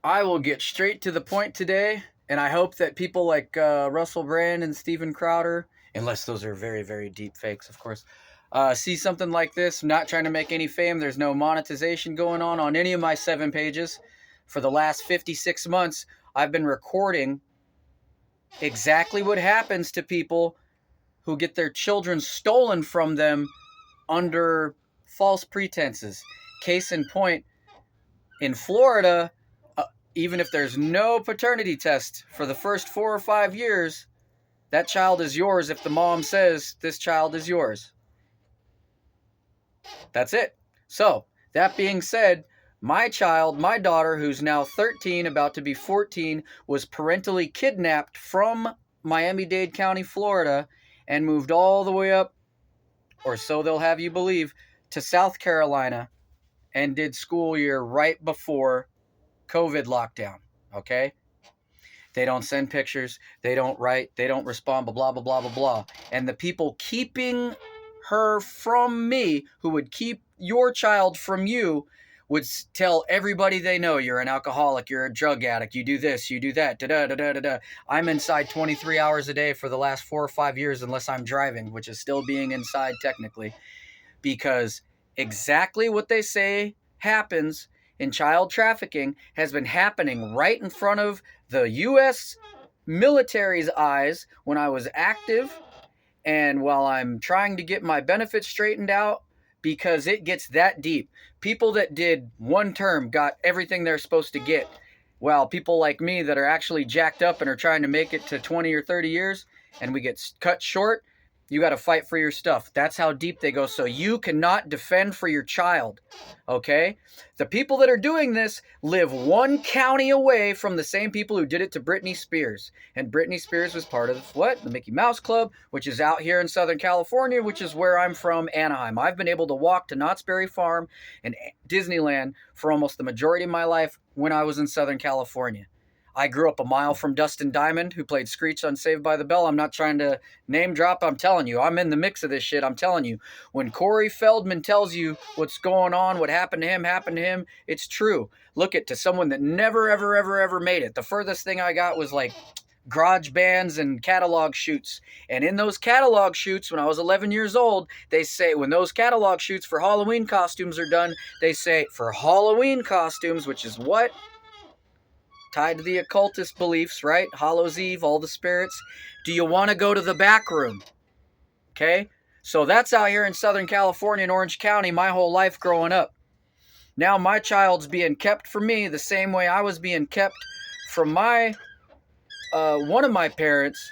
I will get straight to the point today, and I hope that people like Russell Brand and Steven Crowder, unless those are very, very deep fakes, of course, see something like this. I'm not trying to make any fame. There's no monetization going on any of my 7 pages. For the last 56 months, I've been recording exactly what happens to people who get their children stolen from them under false pretenses. Case in point, in Florida, even if there's no paternity test for the first 4 or 5 years, that child is yours if the mom says this child is yours. That's it. So, that being said, my child, my daughter, who's now 13, about to be 14, was parentally kidnapped from Miami-Dade County, Florida, and moved all the way up, or so they'll have you believe, to South Carolina, and did school year right before COVID lockdown. Okay? They don't send pictures. They don't write. They don't respond, blah, blah, blah, blah, blah. And the people keeping her from me, who would keep your child from you, would tell everybody they know, you're an alcoholic, you're a drug addict, you do this, you do that, da-da-da-da-da-da. I'm inside 23 hours a day for the last 4 or 5 years, unless I'm driving, which is still being inside technically, because exactly what they say happens in child trafficking has been happening right in front of the U.S. military's eyes when I was active, and while I'm trying to get my benefits straightened out, because it gets that deep. People that did one term got everything they're supposed to get, while people like me that are actually jacked up and are trying to make it to 20 or 30 years and we get cut short, you got to fight for your stuff. That's how deep they go. So you cannot defend for your child, okay? The people that are doing this live one county away from the same people who did it to Britney Spears. And Britney Spears was part of what? The Mickey Mouse Club, which is out here in Southern California, which is where I'm from, Anaheim. I've been able to walk to Knott's Berry Farm and Disneyland for almost the majority of my life when I was in Southern California. I grew up a mile from Dustin Diamond, who played Screech on Saved by the Bell. I'm not trying to name drop. I'm telling you. I'm in the mix of this shit. I'm telling you. When Corey Feldman tells you what's going on, what happened to him, it's true. Look at to someone that never, ever, ever, ever made it. The furthest thing I got was like garage bands and catalog shoots. And in those catalog shoots, when I was 11 years old, they say, when those catalog shoots for Halloween costumes are done, they say, for Halloween costumes, which is what? Tied to the occultist beliefs, right? Hallows Eve, all the spirits. Do you want to go to the back room? Okay? So that's out here in Southern California and Orange County my whole life growing up. Now my child's being kept from me the same way I was being kept from my one of my parents,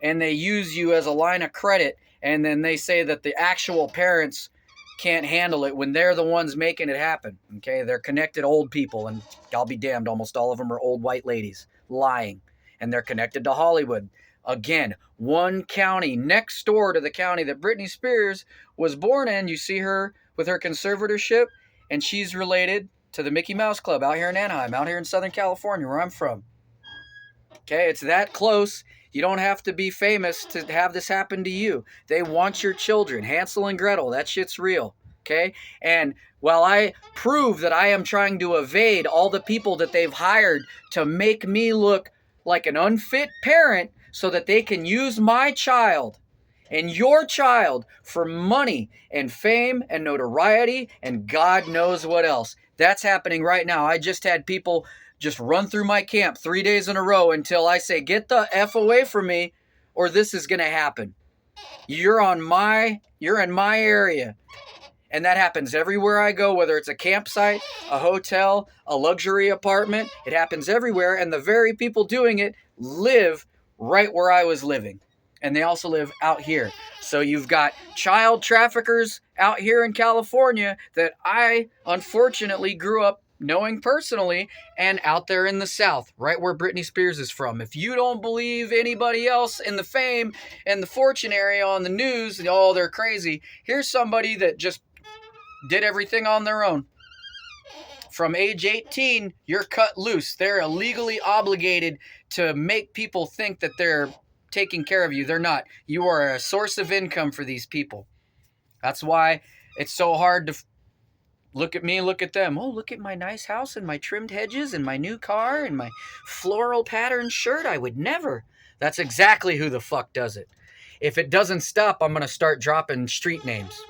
and they use you as a line of credit, and then they say that the actual parents can't handle it when they're the ones making it happen. Okay, they're connected old people, and I'll be damned, almost all of them are old white ladies lying, and they're connected to Hollywood. Again, one county next door to the county that Britney Spears was born in. You see her with her conservatorship, and she's related to the Mickey Mouse Club out here in Anaheim, out here in Southern California, where I'm from. Okay, it's that close. You don't have to be famous to have this happen to you. They want your children. Hansel and Gretel, that shit's real. Okay? And while I prove that I am trying to evade all the people that they've hired to make me look like an unfit parent so that they can use my child and your child for money and fame and notoriety and God knows what else. That's happening right now. I just had people just run through my camp 3 days in a row until I say, get the F away from me, or this is going to happen. You're in my area. And that happens everywhere I go, whether it's a campsite, a hotel, a luxury apartment. It happens everywhere. And the very people doing it live right where I was living. And they also live out here. So you've got child traffickers out here in California that I unfortunately grew up knowing personally, and out there in the South, right where Britney Spears is from. If you don't believe anybody else in the fame and the fortune area on the news, and oh, they're crazy, here's somebody that just did everything on their own. From age 18, you're cut loose. They're illegally obligated to make people think that they're taking care of you. They're not. You are a source of income for these people. That's why it's so hard to look at me, look at them. Oh, look at my nice house and my trimmed hedges and my new car and my floral patterned shirt. I would never. That's exactly who the fuck does it. If it doesn't stop, I'm going to start dropping street names.